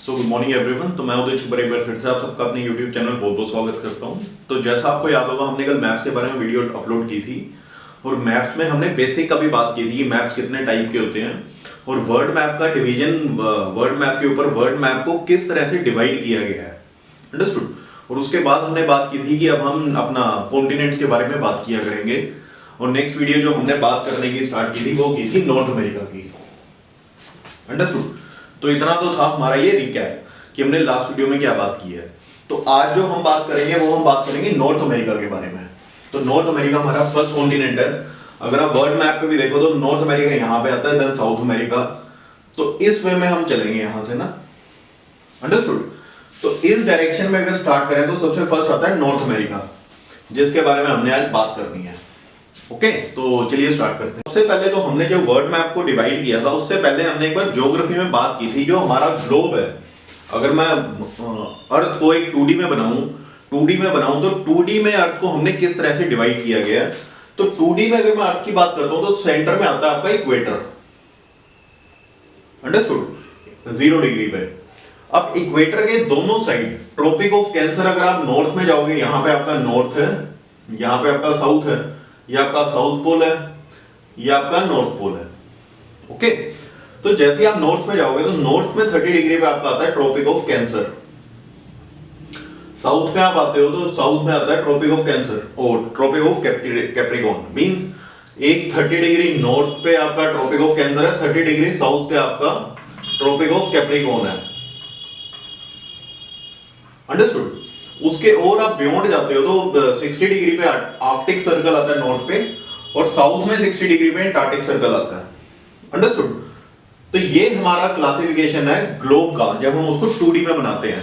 So good morning everyone. तो मैं उदय छुबर एक बार फिर से आप सबका अपने यूट्यूब चैनल बहुत बहुत स्वागत करता हूं। तो जैसा आपको याद होगा, हमने कल मैप्स के बारे में वीडियो अपलोड की थी और मैप्स में हमने बेसिक का भी बात की थी कि मैप्स कितने टाइप के होते हैं और वर्ड मैप का डिवीजन, वर्ड मैप के ऊपर वर्ड मैप को किस तरह से डिवाइड किया गया है। अंडरस्टूड। और उसके बाद हमने बात की थी कि अब हम अपना कॉन्टिनेंट्स के बारे में बात किया करेंगे। और नेक्स्ट वीडियो जो हमने बात करने की स्टार्ट की थी वो की थी नॉर्थ अमेरिका की। अंडरस्टूड। तो इतना तो था हमारा ये रिकैप कि हमने लास्ट वीडियो में क्या बात की है। तो आज जो हम बात करेंगे वो हम बात करेंगे नॉर्थ अमेरिका के बारे में। तो नॉर्थ अमेरिका हमारा फर्स्ट कॉन्टिनेंट है। अगर आप वर्ल्ड मैप पे भी देखो तो नॉर्थ अमेरिका यहाँ पे आता है, देन साउथ अमेरिका। तो इस वे में हम चलेंगे यहां से ना। अंडरस्टूड। तो इस डायरेक्शन में अगर स्टार्ट करें तो सबसे फर्स्ट आता है नॉर्थ अमेरिका, जिसके बारे में हमने आज बात करनी है। ओके, तो चलिए स्टार्ट करते हैं। सबसे पहले तो हमने जो वर्ल्ड मैप को डिवाइड किया था उससे पहले हमने एक बार ज्योग्राफी में बात की थी। जो हमारा ग्लोब है, अगर मैं अर्थ को एक 2D में बनाऊं तो 2D में अर्थ को हमने किस तरह से डिवाइड किया गया है। तो 2D में अगर मैं अर्थ की बात करता हूं तो सेंटर में आता है आपका इक्वेटर। अंडरस्टूड। 0 डिग्री पे। अब इक्वेटर के दोनों साइड ट्रॉपिक ऑफ कैंसर, अगर आप नॉर्थ में जाओगे, यहां पे आपका नॉर्थ है, यहां पे आपका साउथ है, ये आपका साउथ पोल है, ये आपका नॉर्थ पोल है। ओके। तो जैसे आप नॉर्थ में जाओगे तो नॉर्थ में 30 डिग्री पे आपका आता है ट्रॉपिक ऑफ कैंसर। साउथ में आप आते हो तो साउथ में आता है ट्रॉपिक ऑफ कैंसर और ट्रॉपिक ऑफ कैप्रिकॉर्न। मींस एक 30 डिग्री नॉर्थ पे आपका ट्रॉपिक ऑफ कैंसर है, 30 डिग्री साउथ पे आपका ट्रॉपिक ऑफ कैप्रिकॉर्न है। अंडरस्टूड। उसके और आप बियॉन्ड जाते हो तो 60 डिग्री पे आर्कटिक सर्कल आता है नॉर्थ पे और साउथ में 60 डिग्री पे अंटार्कटिक सर्कल आता है। अंडरस्टूड। तो ये हमारा क्लासिफिकेशन है ग्लोब का जब हम उसको 2D में बनाते हैं।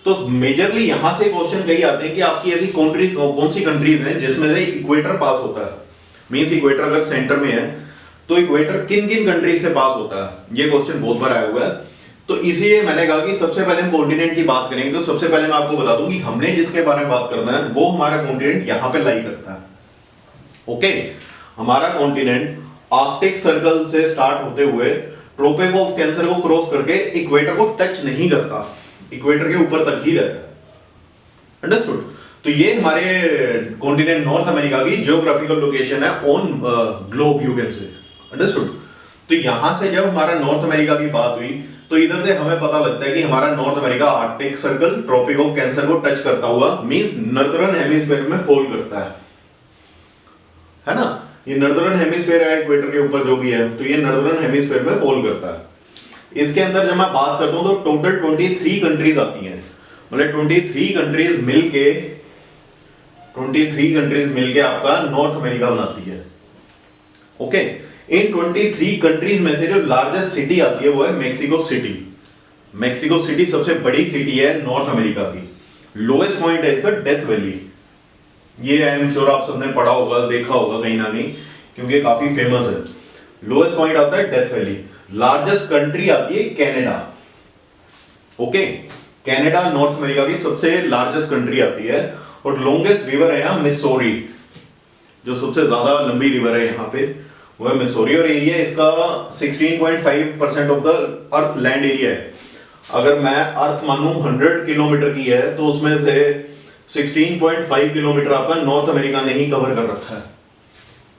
तो मेजरली यहां से क्वेश्चन कई आते हैं कि आपकी ऐसी कौन सी कंट्रीज हैं जिसमें से इक्वेटर पास होता है। मींस इक्वेटर अगर सेंटर में है तो इक्वेटर किन किन कंट्रीज से पास होता है, ये क्वेश्चन बहुत बार आया हुआ है। तो इसीलिए मैंने कहा कि सबसे पहले हम कॉन्टिनेंट की बात करेंगे। तो सबसे पहले मैं आपको बता दूं कि हमने जिसके बारे में बात करना है वो हमारा कॉन्टिनेंट यहां पे लाई करता है। ओके। हमारा कॉन्टिनेंट आर्कटिक सर्कल से स्टार्ट होते हुए ट्रॉपिक ऑफ कैंसर को क्रॉस करके इक्वेटर को टच नहीं करता, इक्वेटर के ऊपर तक ही रहता है। अंडरस्टूड। तो ये हमारे कॉन्टिनेंट नॉर्थ अमेरिका की ज्योग्राफिकल लोकेशन है on globe, you can say. Understood. तो यहां से जब हमारा नॉर्थ अमेरिका की बात हुई तो इधर से हमें पता लगता है कि हमारा North America Arctic Circle Tropic of Cancer को टच करता हुआ मींस नॉर्दर्न हेमिस्फीयर में फॉल करता है ना। ये नॉर्दर्न हेमिस्फीयर है इक्वेटर के ऊपर जो भी है, तो ये नॉर्दर्न हेमिस्फीयर में फॉल करता है। इसके अंदर जब मैं बात करता हूं तो टोटल 23 कंट्रीज आती हैं। मतलब 23 कंट्रीज मिलके आपका नॉर्थ अमेरिका बनाती है। ओके। इन 23 कंट्रीज में से जो लार्जेस्ट सिटी आती है वो है मेक्सिको सिटी। मेक्सिको सिटी सबसे बड़ी सिटी है नॉर्थ अमेरिका की। लोएस्ट पॉइंट है इसका डेथ वैली। ये आई एम श्योर आप सबने पढ़ा होगा, देखा होगा कहीं ना कहीं, क्योंकि काफी फेमस है। लोएस्ट पॉइंट आता है डेथ वैली। लार्जेस्ट कंट्री आती है Canada. Okay. Canada north America की सबसे लार्जेस्ट कंट्री आती है और लॉन्गेस्ट रिवर है यहां मिसौरी। जो सबसे ज्यादा लंबी रिवर है यहां पे वो है मिसौरी और एरिया इसका 16.5% of the earth land area है। अगर मैं अर्थ मानूं 100 किलोमीटर की है तो उसमें से 16.5 किलोमीटर आपका नॉर्थ अमेरिका ने ही कवर कर रखा है।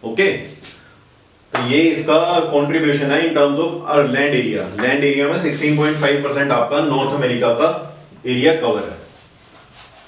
ओके। तो ये इसका कंट्रीब्यूशन है in terms of land area. Land area में 16.5% आपका नॉर्थ अमेरिका का एरिया कवर है।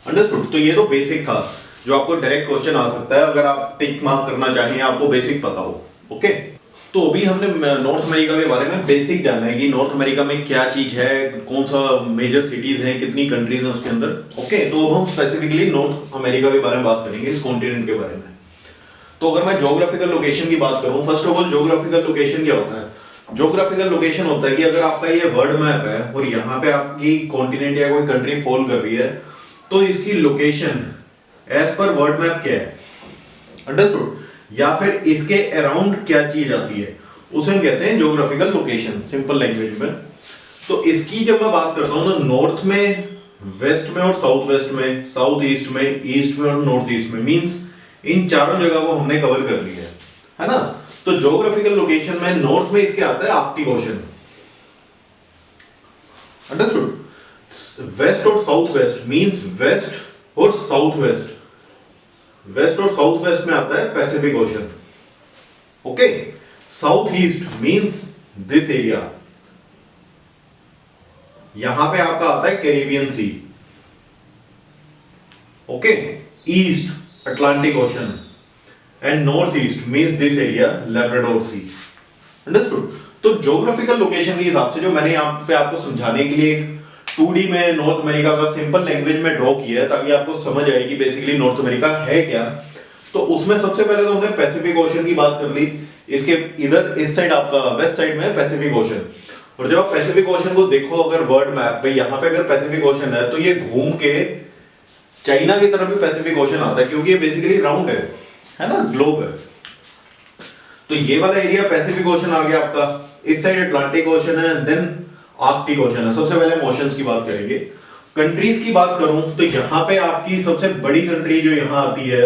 अंडरस्टूड। तो ये तो बेसिक था जो आपको डायरेक्ट क्वेश्चन आ सकता है अगर आप टिक मार्क करना चाहें, आपको बेसिक पता हो। ओके। तो अभी हमने नॉर्थ अमेरिका के बारे में बेसिक जाना है कि नॉर्थ अमेरिका में क्या चीज है, कौन सा मेजर सिटीज हैं, कितनी कंट्रीज हैं उसके अंदर। ओके। तो अब हम स्पेसिफिकली नॉर्थ अमेरिका के बारे में बात करेंगे, इस कॉन्टिनेंट के बारे में। तो अगर मैं ज्योग्राफिकल लोकेशन की बात करूं, first of all geographical location क्या होता है। ज्योग्राफिकल लोकेशन होता है कि अगर आपका ये वर्ल्ड मैप है और यहाँ पे आपकी कॉन्टिनेंट या कोई कंट्री फॉल कर रही है तो इसकी लोकेशन एज पर वर्ल्ड मैप क्या है। अंडरस्टूड। या फिर इसके अराउंड क्या चीज आती है उसे हम कहते हैं ज्योग्राफिकल लोकेशन, सिंपल लैंग्वेज में। तो इसकी जब मैं बात करता हूं तो नॉर्थ में, वेस्ट में और साउथ वेस्ट में, साउथ ईस्ट में और नॉर्थ ईस्ट में, मींस इन चारों जगह को हमने कवर कर लिया है ना। तो ज्योग्राफिकल लोकेशन में नॉर्थ में इसके आता है आर्कटिक ओशन। अंडरस्टूड। वेस्ट और साउथ वेस्ट मींस वेस्ट और साउथ वेस्ट, वेस्ट और साउथ वेस्ट में आता है Pacific Ocean. Okay, south east means this area, यहां पे आपका आता है Caribbean Sea. Okay, east Atlantic Ocean and north east means this area Labrador Sea. Understood? तो ज्योग्राफिकल लोकेशन के हिसाब से जो मैंने यहाँ पे आपको समझाने के लिए एक 2D में नॉर्थ अमेरिका का सिंपल लैंग्वेज में ड्रॉ किया है ताकि आपको समझ आए कि बेसिकली नॉर्थ अमेरिका है क्या। तो उसमें सबसे पहले तो हमने पैसिफिक ओशन की बात कर ली, इसके इधर इस साइड आपका वेस्ट साइड में है पैसिफिक ओशन। और जब आप पैसिफिक ओशन को देखो अगर वर्ल्ड मैप पे, यहाँ पे अगर पैसिफिक ओशन है तो ये घूम के चाइना की तरफ भी पैसिफिक ओशन आता है क्योंकि ये बेसिकली राउंड है ना, ग्लोब है। तो ये वाला एरिया पैसिफिक ओशन आ गया आपका, इस साइड अटलांटिक ओशन है, देन आर्कटिक ओशन है। सबसे पहले हम ओशंस की बात करेंगे। कंट्रीज की बात करूं तो यहां पे आपकी सबसे बड़ी कंट्री जो यहां आती है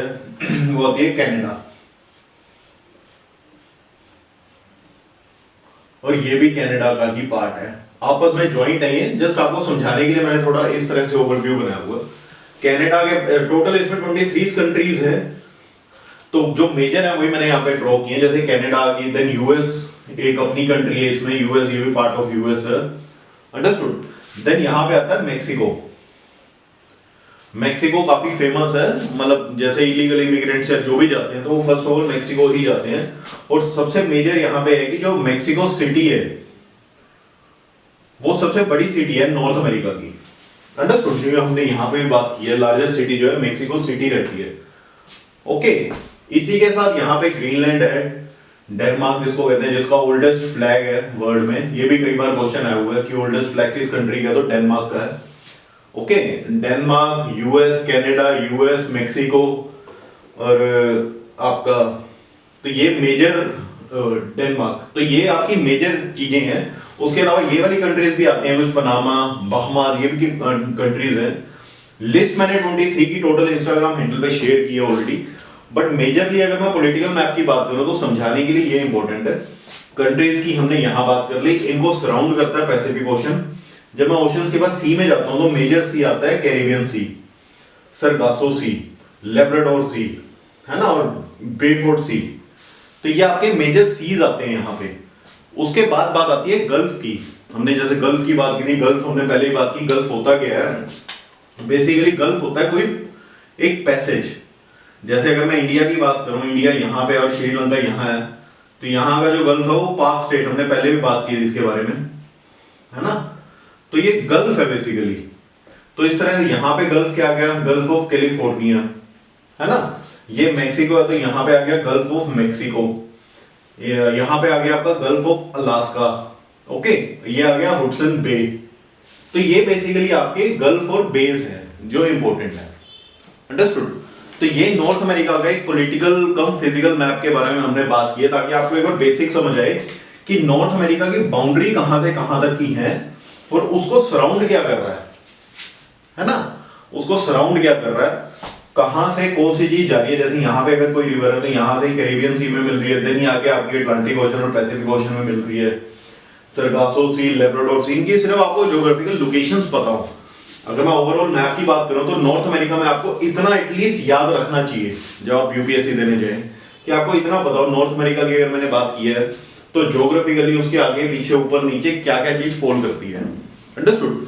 वो आती है कनाडा, और ये भी कनाडा का ही पार्ट है, आपस में ज्वाइंट नहीं है। जस्ट आपको समझाने के लिए मैंने थोड़ा इस तरह से ओवरव्यू बनाया हुआ। कनाडा के टोटल इसमें 23 कंट्रीज है, तो जो मेजर है वही मैंने यहाँ पे ड्रॉ किए, जैसे कनाडा की, देन यूएस एक अपनी कंट्री है इसमें, यूएस ये भी पार्ट ऑफ यूएस है। अंडरस्टूड? देन यहाँ पे आता है मेक्सिको। मेक्सिको काफी फेमस है, मतलब जैसे इलीगल इमिग्रेंट्स या जो भी जाते हैं तो वो फर्स्ट ऑफ ऑल मेक्सिको ही जाते हैं। और सबसे मेजर यहाँ पे है कि जो मेक्सिको सिटी है वो सबसे बड़ी सिटी है नॉर्थ अमेरिका की। अंडरस्टूड? जो हमने यहाँ पे भी बात की है, लार्जेस्ट सिटी जो है मेक्सिको सिटी रहती है। ओके, इसी के साथ यहाँ पे ग्रीनलैंड है, डेनमार्क जिसको कहते हैं, जिसका ओल्डेस्ट फ्लैग है वर्ल्ड में। ये भी कई बार क्वेश्चन आया हुआ है कि ओल्डेस्ट फ्लैग किस कंट्री का, तो डेनमार्क का है। Okay, Denmark, US, Canada, US, Mexico और आपका, तो ये मेजर डेनमार्क, तो ये आपकी मेजर चीजें हैं। उसके अलावा ये वाली कंट्रीज भी आती हैं कुछ, पनामा, बहामास, ये भी कंट्रीज हैं। लिस्ट मैंने 23 की टोटल इंस्टाग्राम हैंडल पे शेयर की है ऑलरेडी, बट मेजरली अगर मैं पॉलिटिकल मैप की बात करूं तो समझाने के लिए ये इंपॉर्टेंट है। कंट्रीज की हमने यहां बात कर ली, इनको सराउंड करता है पैसिफिक ओशन। जब मैं ओशंस के बाद सी में जाता हूं तो मेजर सी आता है कैरेबियन सी, सरगासो सी, लेब्राडोर सी, है ना, और बेफोर्ट सी। तो ये आपके मेजर सीज आते हैं यहाँ पे। उसके बाद बात आती है गल्फ की। हमने जैसे गल्फ की बात की थी, गल्फ हमने पहले ही बात की। गल्फ होता क्या है? बेसिकली गल्फ होता है कोई एक पैसेज। जैसे अगर मैं इंडिया की बात करूं, इंडिया यहाँ पे और श्रीलंका यहाँ है, तो यहाँ का जो गल्फ है वो पाक स्टेट, हमने पहले भी बात की थी इसके बारे में, है ना। तो ये गल्फ है बेसिकली। तो इस तरह से यहाँ पे गल्फ क्या आ गया, गल्फ ऑफ कैलिफोर्निया, है ना। ये मेक्सिको है तो यहाँ पे आ गया गल्फ ऑफ मेक्सिको। यहाँ पे आ गया आपका गल्फ ऑफ अलास्का। ओके, ये आ गया हुडसन बे। तो ये बेसिकली आपके गल्फ और बेस है जो इंपॉर्टेंट है। अंडरस्टूड? तो ये नॉर्थ अमेरिका का एक पॉलिटिकल कम फिजिकल मैप के बारे में हमने बात की है, ताकि आपको एक बार बेसिक समझ आए कि नॉर्थ अमेरिका की बाउंड्री कहां से कहां तक की है और उसको सराउंड क्या कर रहा है ना, उसको सराउंड क्या कर रहा है, कहां से कौन सी चीज जा रही है। जैसे यहाँ पे अगर कोई रिवर है तो यहाँ से कैरेबियन सी में मिल रही है, देन आके आपकी अटलांटिक ओशन और पैसिफिक ओशन में मिल रही है, सरगासो सी, लेब्राडोर सी। इनकी सिर्फ आपको ज्योग्राफिकल लोकेशंस पता हो। अगर मैं ओवरऑल मैप की बात करूं तो नॉर्थ अमेरिका में आपको इतना एटलीस्ट याद रखना चाहिए जब आप यूपीएससी देने जाएं, कि आपको इतना पता हो नॉर्थ अमेरिका की अगर मैंने बात की है तो ज्योग्राफिकली उसके आगे पीछे ऊपर नीचे क्या क्या चीज फॉल करती है। अंडरस्टूड?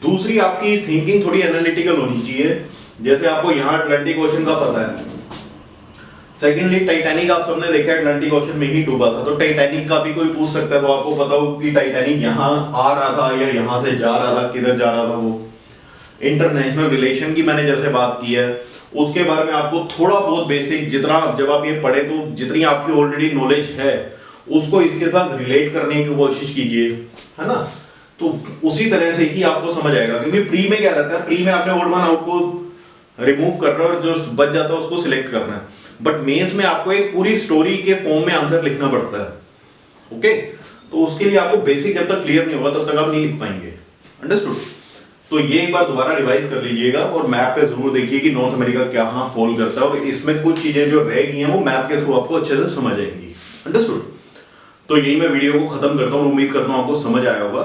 दूसरी आपकी थिंकिंग थोड़ी एनालिटिकल होनी चाहिए। जैसे आपको यहाँ अटलांटिक ओशन का पता है, सेकेंडली टाइटैनिक आप सबने देखा अटलांटिक ओशन में ही डूबा था, तो टाइटैनिक का भी कोई पूछ सकता है तो आपको पता हो कि टाइटैनिक यहाँ आ रहा था या यहाँ से जा रहा था, किधर जा रहा था वो। इंटरनेशनल रिलेशन की मैंने जैसे बात की है, उसके बारे में आपको थोड़ा बहुत बेसिक, जितना जब आप ये पढ़े तो जितनी आपकी ऑलरेडी नॉलेज है उसको इसके साथ रिलेट करने की कोशिश कीजिए, है ना। तो उसी तरह से ही आपको समझ आएगा, क्योंकि प्री में क्या रहता है, प्री में आपने ओड वन आउट को रिमूव करना और जो बच जाता है उसको सिलेक्ट करना है, बट मेंस में आपको एक पूरी स्टोरी के फॉर्म में आंसर लिखना पड़ता है। ओके, तो उसके लिए आपको बेसिक जब तक क्लियर नहीं होगा तब तक आप नहीं लिख पाएंगे। अंडरस्टूड? तो ये एक बार दोबारा रिवाइज कर लीजिएगा और मैप पे जरूर देखिए कि नॉर्थ अमेरिका कहां फॉल करता है, और इसमें कुछ चीजें जो रह गई हैं वो मैप के थ्रू आपको अच्छे से समझ आएंगी। अंडरस्टूड? तो यही मैं वीडियो को खत्म करता हूँ, उम्मीद करता हूँ आपको समझ आया होगा।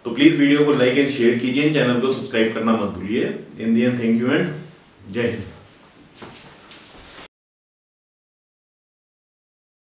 तो प्लीज वीडियो को लाइक एंड शेयर कीजिए, चैनल को सब्सक्राइब करना मत भूलिए। इन दी एंड थैंक यू एंड जय हिंद।